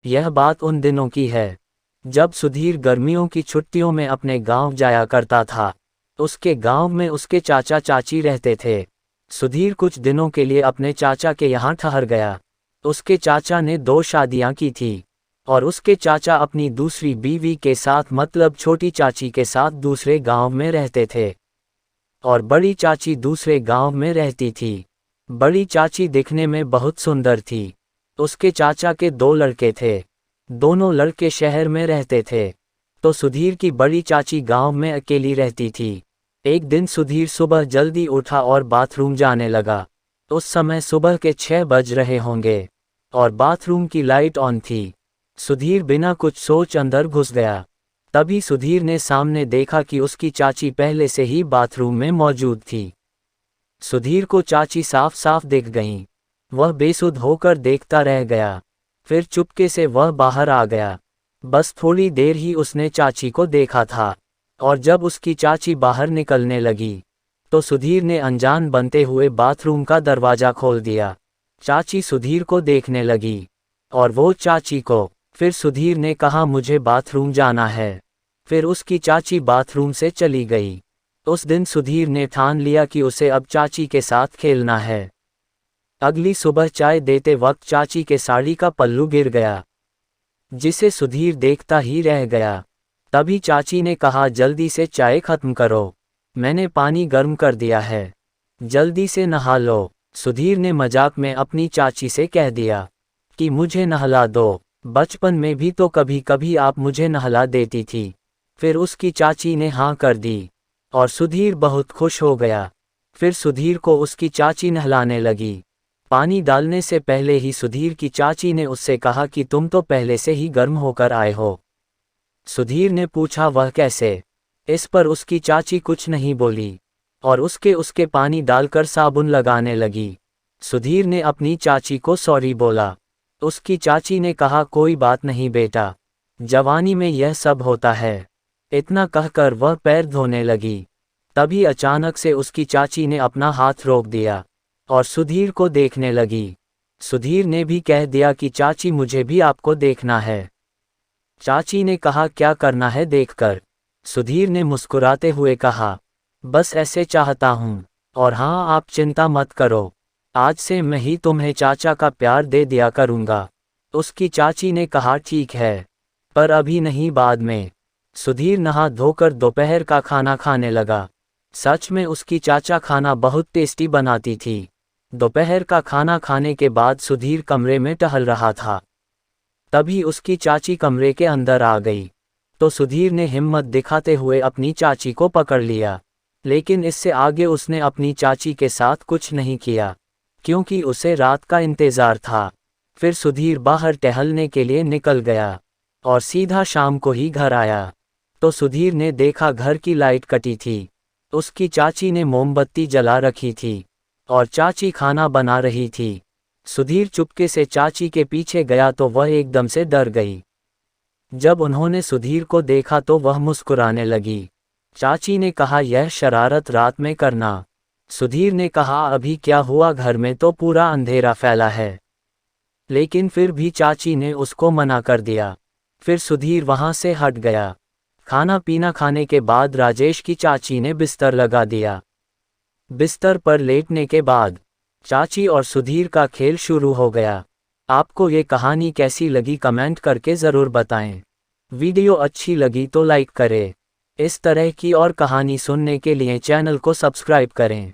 यह बात उन दिनों की है जब सुधीर गर्मियों की छुट्टियों में अपने गांव जाया करता था। उसके गांव में उसके चाचा चाची रहते थे। सुधीर कुछ दिनों के लिए अपने चाचा के यहाँ ठहर गया। उसके चाचा ने 2 शादियां की थी और उसके चाचा अपनी दूसरी बीवी के साथ मतलब छोटी चाची के साथ दूसरे गांव में रहते थे और बड़ी चाची दूसरे गांव में रहती थी। बड़ी चाची दिखने में बहुत सुंदर थी। उसके चाचा के 2 लड़के थे। दोनों लड़के शहर में रहते थे। तो सुधीर की बड़ी चाची गांव में अकेली रहती थी। एक दिन सुधीर सुबह जल्दी उठा और बाथरूम जाने लगा। उस समय सुबह के 6 बज रहे होंगे और बाथरूम की लाइट ऑन थी। सुधीर बिना कुछ सोच अंदर घुस गया। तभी सुधीर ने सामने देखा कि उसकी चाची पहले से ही बाथरूम में मौजूद थी। सुधीर को चाची साफ साफ दिख गईं। वह बेसुध होकर देखता रह गया। फिर चुपके से वह बाहर आ गया। बस थोड़ी देर ही उसने चाची को देखा था और जब उसकी चाची बाहर निकलने लगी तो सुधीर ने अनजान बनते हुए बाथरूम का दरवाज़ा खोल दिया। चाची सुधीर को देखने लगी और वो चाची को। फिर सुधीर ने कहा मुझे बाथरूम जाना है। फिर उसकी चाची बाथरूम से चली गई। उस दिन सुधीर ने ठान लिया कि उसे अब चाची के साथ खेलना है। अगली सुबह चाय देते वक्त चाची के साड़ी का पल्लू गिर गया जिसे सुधीर देखता ही रह गया। तभी चाची ने कहा जल्दी से चाय खत्म करो, मैंने पानी गर्म कर दिया है, जल्दी से नहा लो। सुधीर ने मजाक में अपनी चाची से कह दिया कि मुझे नहला दो, बचपन में भी तो कभी कभी आप मुझे नहला देती थी। फिर उसकी चाची ने हाँ कर दी और सुधीर बहुत खुश हो गया। फिर सुधीर को उसकी चाची नहलाने लगी। पानी डालने से पहले ही सुधीर की चाची ने उससे कहा कि तुम तो पहले से ही गर्म होकर आए हो। सुधीर ने पूछा वह कैसे? इस पर उसकी चाची कुछ नहीं बोली और उसके पानी डालकर साबुन लगाने लगी। सुधीर ने अपनी चाची को सॉरी बोला। उसकी चाची ने कहा कोई बात नहीं बेटा, जवानी में यह सब होता है। इतना कहकर वह पैर धोने लगी। तभी अचानक से उसकी चाची ने अपना हाथ रोक दिया और सुधीर को देखने लगी। सुधीर ने भी कह दिया कि चाची मुझे भी आपको देखना है। चाची ने कहा क्या करना है देखकर? सुधीर ने मुस्कुराते हुए कहा बस ऐसे चाहता हूँ, और हाँ आप चिंता मत करो, आज से मैं ही तुम्हें चाचा का प्यार दे दिया करूँगा। उसकी चाची ने कहा ठीक है, पर अभी नहीं बाद में। सुधीर नहा धोकर दोपहर का खाना खाने लगा। सच में उसकी चाचा खाना बहुत टेस्टी बनाती थी। दोपहर का खाना खाने के बाद सुधीर कमरे में टहल रहा था। तभी उसकी चाची कमरे के अंदर आ गई तो सुधीर ने हिम्मत दिखाते हुए अपनी चाची को पकड़ लिया, लेकिन इससे आगे उसने अपनी चाची के साथ कुछ नहीं किया क्योंकि उसे रात का इंतज़ार था। फिर सुधीर बाहर टहलने के लिए निकल गया और सीधा शाम को ही घर आया तो सुधीर ने देखा घर की लाइट कटी थी। उसकी चाची ने मोमबत्ती जला रखी थी और चाची खाना बना रही थी। सुधीर चुपके से चाची के पीछे गया तो वह एकदम से डर गई। जब उन्होंने सुधीर को देखा तो वह मुस्कुराने लगी। चाची ने कहा यह शरारत रात में करना। सुधीर ने कहा अभी क्या हुआ, घर में तो पूरा अंधेरा फैला है। लेकिन फिर भी चाची ने उसको मना कर दिया। फिर सुधीर वहां से हट गया। खाना पीना खाने के बाद राजेश की चाची ने बिस्तर लगा दिया। बिस्तर पर लेटने के बाद चाची और सुधीर का खेल शुरू हो गया। आपको ये कहानी कैसी लगी कमेंट करके ज़रूर बताएं। वीडियो अच्छी लगी तो लाइक करें। इस तरह की और कहानी सुनने के लिए चैनल को सब्सक्राइब करें।